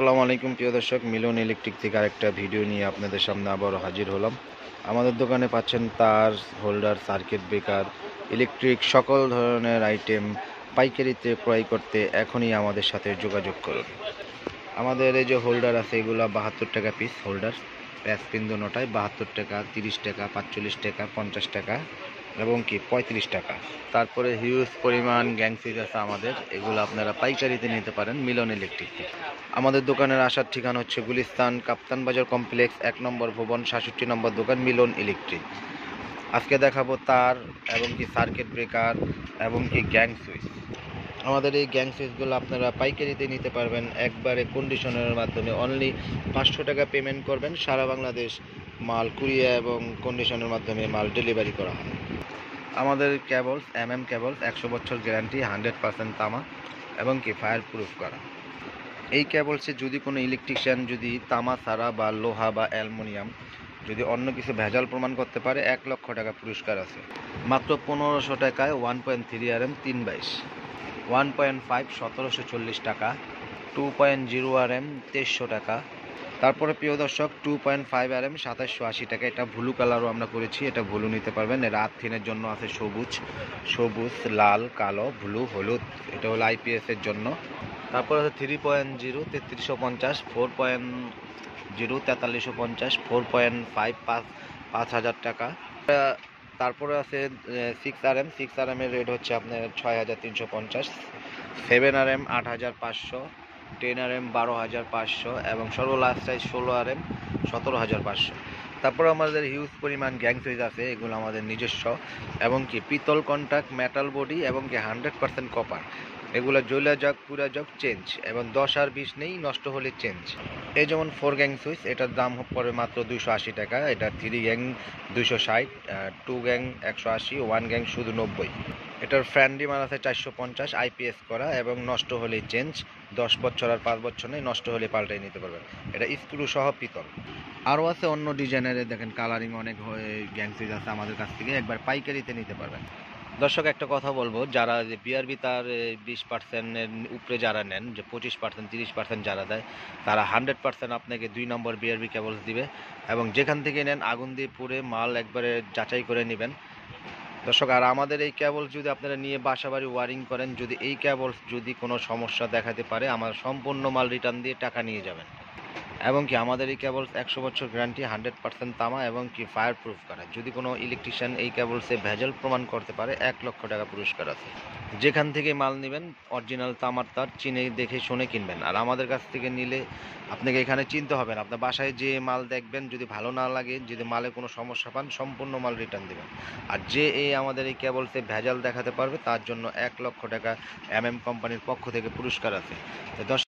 আসসালামু আলাইকুম প্রিয় দর্শক, মিলন ইলেকট্রিক থেকে আরেকটা ভিডিও নিয়ে আপনাদের সামনে আবারও হাজির হলাম। আমাদের দোকানে পাচ্ছেন তার, হোল্ডার, সার্কিট ব্রেকার, ইলেকট্রিক সকল ধরনের আইটেম পাইকারিতে ক্রয় করতে এখনই আমাদের সাথে যোগাযোগ করুন। আমাদের এই যে হোল্ডার আছে, এগুলো 72 টাকা পিস হোল্ডার। প্যাচ পিন দুটোটাই 72 টাকা, 30 টাকা, 45 টাকা, 50 টাকা এবং কি 35 টাকা। তারপরে হিউজ পরিমাণ গ্যাং সুইচ আছে আমাদের, এগুলো আপনারা পাইকারিতে নিতে পারেন মিলন ইলেকট্রিক থেকে। আমাদের দোকানের আসার ঠিকানা হচ্ছে গুলিস্তান কাপ্তান বাজার কমপ্লেক্স 1 নম্বর ভবন, 67 নম্বর দোকান, মিলন ইলেকট্রিক। আজকে দেখাবো তার এবং কি সার্কিট ব্রেকার এবং কি গ্যাং সুইচ। আমাদের এই গ্যাং সুইচগুলো আপনারা পাইকারিতে নিতে পারবেন একবারে কন্ডিশনের মাধ্যমে। অনলি 500 টাকা পেমেন্ট করবেন, সারা বাংলাদেশ মাল কুরিয়ার এবং কন্ডিশনের মাধ্যমে মাল ডেলিভারি করা হয়। আমাদের কেবলস কেবলস 100 বছর গ্যারান্টি, 100% তামা এবং কি ফায়ার প্রুফ করা। এই কেবলসে যদি কোনো ইলেকট্রিশিয়ান যদি তামা ছাড়া বা লোহা বা অ্যালুমিনিয়াম যদি অন্য কিছু ভেজাল প্রমাণ করতে পারে, 1 লক্ষ টাকা পুরস্কার আছে। মাত্র 1500 টাকায় 1.3 RM 322, 1.5 1740 টাকা, 2.0 RM 2300 টাকা। তারপরে প্রিয় দর্শক 2.5 RM 2780 টাকা। এটা ব্লু কালারও আমরা করেছি, এটা ব্লু নিতে পারবেন। রাত থিনের জন্য আছে সবুজ, লাল, কালো, ব্লু, হলুদ, এটা হলো IPS এর জন্য। তারপর আছে 3.0 3350, 4.0 4350, 4.5 5000 টাকা। তারপরে আছে 6 RM এর রেট হচ্ছে আপনার 6350, 7 RM 8500, 10 RM 12500 এবং সর্বলাস্ট সাইজ 16 RM 17500। তারপর আমাদের হিউজ পরিমাণ গ্যাং সুইচ আছে, এগুলো আমাদের নিজস্ব এবং কি পিতল কন্টাক্ট, মেটাল বডি এবং কি 100% কপার। এগুলো জ্বলে যাক, পুরা যাক, চেঞ্জ এবং 10 আর 20 নেই, নষ্ট হলে চেঞ্জ। এই যেমন 4 গ্যাং সুইচ, এটার দাম পড়ে মাত্র 280 টাকা। এটা 3 গ্যাং 260, 2 গ্যাং 180, 1 গ্যাং শুধু 90। এটার ফ্যান ডিমান্ড আছে 450, IPS করা এবং নষ্ট হলে চেঞ্জ। 10 বছর আর 5 বছর নেই, নষ্ট হলে পাল্টাই নিতে পারবেন। এটা স্ক্রু সহ পিতল। আরও আছে অন্য ডিজাইনের, দেখেন কালারিং অনেক গ্যাং সুইচ আছে আমাদের কাছ থেকে, একবার পাইকারিতে নিতে পারবেন। দর্শক একটা কথা বলবো, যারা যে বিআরবি তার 20%-এর উপরে যারা নেন, যে 25% 30% যারা দেয়, তারা 100% আপনাকে 2 নম্বর বিআরবি কেবলস দিবে এবং যেখান থেকে নেন আগুন দিয়ে পুড়ে মাল একবারে যাচাই করে নেবেন দর্শক। আর আমাদের এই কেবলস যদি আপনারা নিয়ে বাসাবাড়ি ওয়ারিং করেন, যদি এই কেবলস যদি কোনো সমস্যা দেখাতে পারে, আমার সম্পূর্ণ মাল রিটার্ন দিয়ে টাকা নিয়ে যাবেন। এবং কি আমাদের এই কেবলস 100 বছর গ্যারান্টি, 100% তামা এবং কি ফায়ার প্রুফ করা। যদি কোনো ইলেকট্রিশিয়ান এই কেবলসে ভেজাল প্রমাণ করতে পারে, 1 লক্ষ টাকা পুরস্কার আছে। যেখান থেকে মাল নেবেন অরিজিনাল তামার তার চিনে দেখে শুনে কিনবেন। আর আমাদের কাছ থেকে নিলে আপনাকে এখানে চিনতে হবে না, আপনার বাসায় যে মাল দেখবেন, যদি ভালো না লাগে, যদি মালে কোনো সমস্যা পান, সম্পূর্ণ মাল রিটার্ন দেবেন। আর যে আমাদের এই কেবলসে ভেজাল দেখাতে পারবে, তার জন্য 1 লক্ষ টাকা কোম্পানির পক্ষ থেকে পুরস্কার আছে। তো